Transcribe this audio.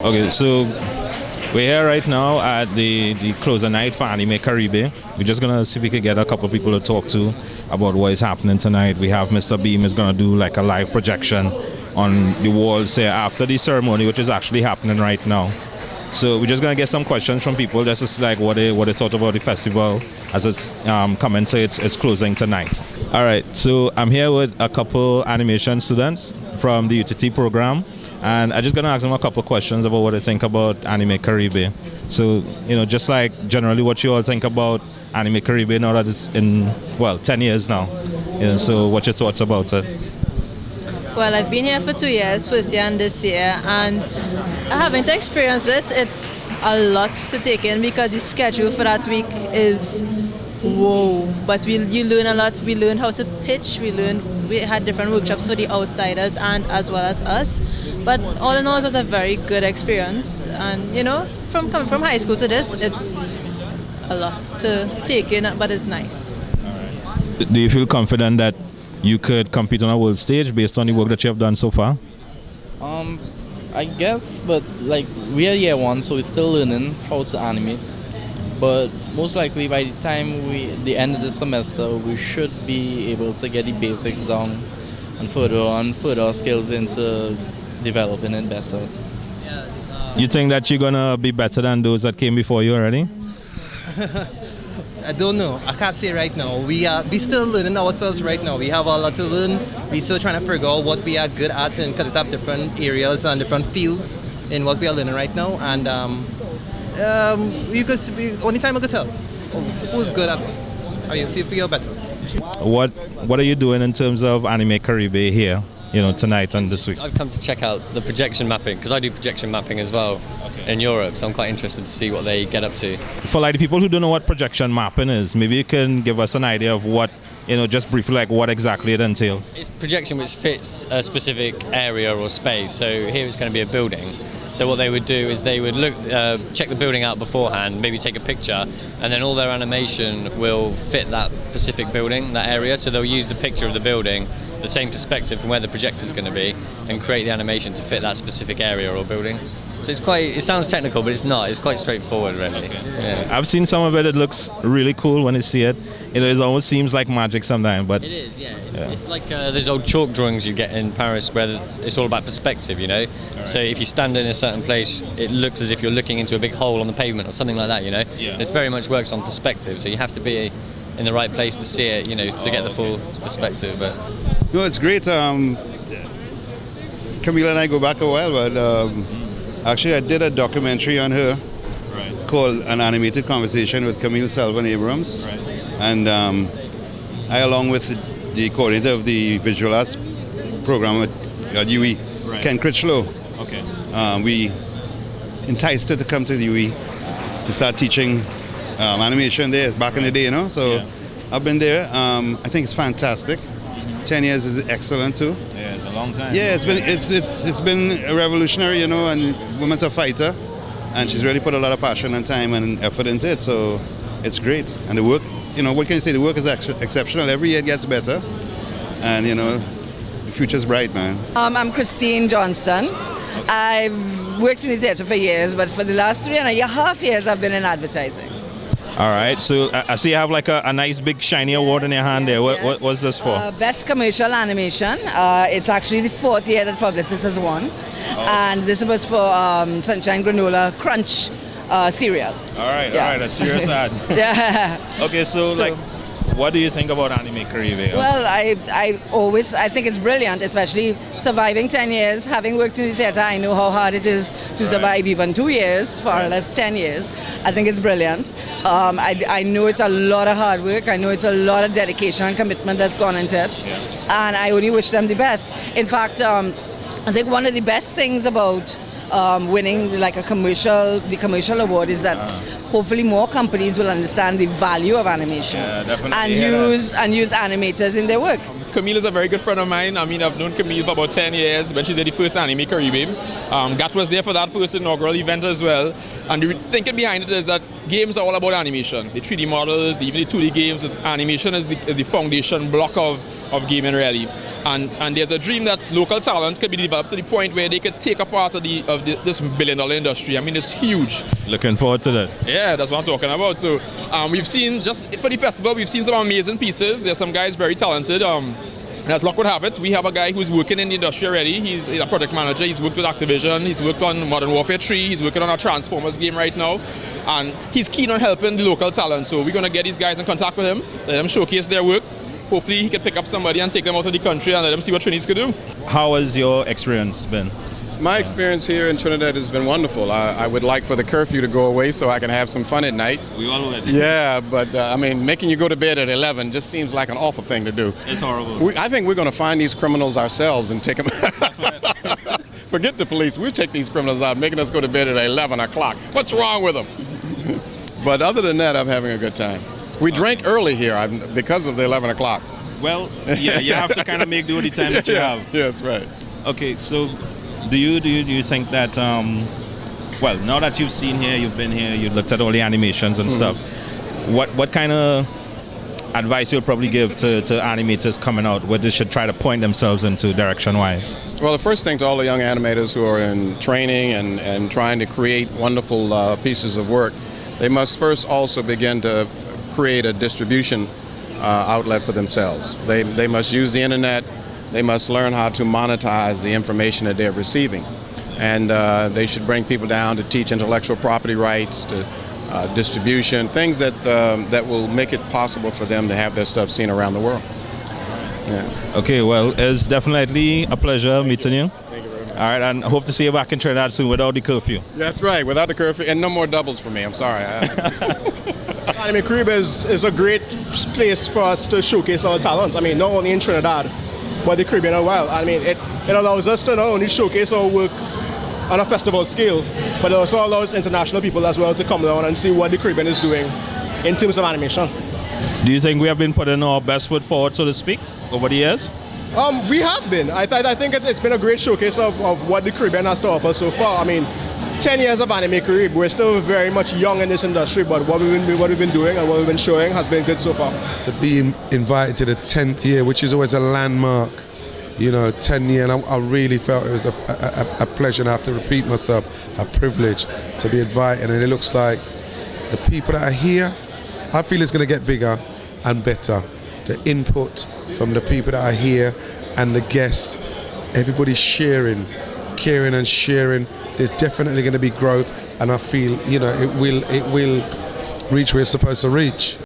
Okay, so we're here right now at the closer night for Anime Caribe. We're just gonna see if we can get a couple of people to talk to about what is happening tonight. We have Mr. Beam is gonna do like a live projection on the walls here after the ceremony, which is actually happening right now. So we're just gonna get some questions from people just to see like what they thought about the festival as it's coming to its closing tonight. All right, so I'm here with a couple animation students from the UTT program. And I'm just going to ask them a couple of questions about what they think about Anime Caribe. So, just like generally what you all think about Anime Caribe now that it's in, 10 years now. So what's your thoughts about it? Well, I've been here for 2 years, first year and this year, and having to experience this, it's a lot to take in because the schedule for that week is whoa. But you learn a lot. We learn how to pitch. We had different workshops for the outsiders and as well as us. But all in all, it was a very good experience. And, from coming from high school to this, it's a lot to take in, but it's nice. Do you feel confident that you could compete on a world stage based on the work that you have done so far? I guess, but we are year one, so we're still learning how to animate. But most likely by the time the end of the semester, we should be able to get the basics down and further our skills into developing it better. You think that you're gonna be better than those that came before you already? I don't know. I can't say right now. We still learning ourselves right now. We have a lot to learn. We still trying to figure out what we are good at, and because it's have different areas and different fields in what we are learning right now. And you could see, only time I could tell who's good at what. You'll see if you're better. What are you doing in terms of Anime Caribe here? Tonight and this week? I've come to check out the projection mapping because I do projection mapping as well in Europe, so I'm quite interested to see what they get up to. For the people who don't know what projection mapping is, maybe you can give us an idea of what, just briefly what exactly it entails. It's projection which fits a specific area or space, so here it's going to be a building. So what they would do is they would check the building out beforehand, maybe take a picture, and then all their animation will fit that specific building, that area, so they'll use the picture of the building, the same perspective from where the projector's going to be, and create the animation to fit that specific area or building. So it sounds technical, but it's not. It's quite straightforward, really. Okay. Yeah. I've seen some of it. It looks really cool when you see it. It almost seems like magic sometimes, but it is. Yeah. It's like those old chalk drawings you get in Paris, where it's all about perspective. Right. So if you stand in a certain place, it looks as if you're looking into a big hole on the pavement or something like that. Yeah. It's very much works on perspective. So you have to be in the right place to see it. To get the full perspective. But no, it's great. Camila and I go back a while, but. Actually, I did a documentary on her called An Animated Conversation with Camille Salvan Abrams. Right. And I, along with the coordinator of the visual arts program at UE, Ken Critchlow, we enticed her to come to the UE to start teaching animation there back in the day, So I've been there. I think it's fantastic. 10 years is excellent too. Yeah, it's a long time. Yeah, it's been revolutionary, and woman's a fighter, and she's really put a lot of passion and time and effort into it. So it's great, and the work, what can you say? The work is exceptional. Every year it gets better, and the future's bright, man. I'm Christine Johnston. I've worked in the theatre for years, but for the last 3.5 years I've been in advertising. All right, so I see you have like a nice big shiny award in your hand there. What was this for? Best Commercial Animation. It's actually the 4th year that Publicis has won. And this was for Sunshine Granola Crunch cereal. All right, a serious ad. Yeah. Okay, so what do you think about Anime Caribe? Well, I think it's brilliant, especially surviving 10 years. Having worked in the theatre, I know how hard it is to survive even 2 years, far less 10 years. I think it's brilliant. I know it's a lot of hard work. I know it's a lot of dedication and commitment that's gone into it. Yeah. And I only wish them the best. In fact, I think one of the best things about winning the commercial award is that hopefully more companies will understand the value of animation and use animators in their work. Camille is a very good friend of mine. I mean, I've known Camille for about 10 years when she did the first Anime Caribe. Gat was there for that first inaugural event as well. And the thinking behind it is that games are all about animation. The 3D models, even the 2D games, animation is the foundation block of gaming really. And there's a dream that local talent could be developed to the point where they could take a part of this billion-dollar industry. I mean, it's huge. Looking forward to that. Yeah, that's what I'm talking about. So we've seen, just for the festival, we've seen some amazing pieces. There's some guys very talented. And as luck would have it, we have a guy who's working in the industry already. He's a product manager. He's worked with Activision. He's worked on Modern Warfare 3. He's working on a Transformers game right now. And he's keen on helping the local talent. So we're going to get these guys in contact with him, let them showcase their work. Hopefully he can pick up somebody and take them out of the country and let them see what trainees could do. How has your experience been? My experience here in Trinidad has been wonderful. I would like for the curfew to go away so I can have some fun at night. We all would. Yeah, but I mean, making you go to bed at 11 just seems like an awful thing to do. It's horrible. I think we're going to find these criminals ourselves and take them. Forget the police. We'll take these criminals out, making us go to bed at 11 o'clock. What's wrong with them? But other than that, I'm having a good time. We drank early here because of the 11 o'clock. Well, yeah, you have to kind of make do with the time that you have. Yeah, that's right. Okay, so do you think that, well, now that you've seen here, you've been here, you've looked at all the animations and stuff, what kind of advice you'll probably give to animators coming out, what they should try to point themselves into direction-wise? Well, the first thing to all the young animators who are in training and trying to create wonderful pieces of work, they must first also begin to create a distribution outlet for themselves. They must use the internet. They must learn how to monetize the information that they're receiving. And they should bring people down to teach intellectual property rights, to distribution, things that will make it possible for them to have their stuff seen around the world. Yeah. Okay, well, it's definitely a pleasure meeting you. Thank you very much. All right, and hope to see you back in Trinidad soon without the curfew. That's right, without the curfew, and no more doubles for me, I'm sorry. Anime Caribe is a great place for us to showcase our talent. I mean, not only in Trinidad, but the Caribbean as well. I mean, it allows us to not only showcase our work on a festival scale, but it also allows international people as well to come down and see what the Caribbean is doing in terms of animation. Do you think we have been putting our best foot forward, so to speak, over the years? We have been. I think it's been a great showcase of what the Caribbean has to offer so far. I mean, 10 years of Anime Caribe, we're still very much young in this industry, but what we've been doing and what we've been showing has been good so far. To be invited to the 10th year, which is always a landmark, 10 year, and I really felt it was a pleasure, and I have to repeat myself, a privilege to be invited, and it looks like the people that are here, I feel it's going to get bigger and better. The input from the people that are here and the guests, everybody's sharing, caring and sharing. There's definitely going to be growth, and I feel it will reach where it's supposed to reach.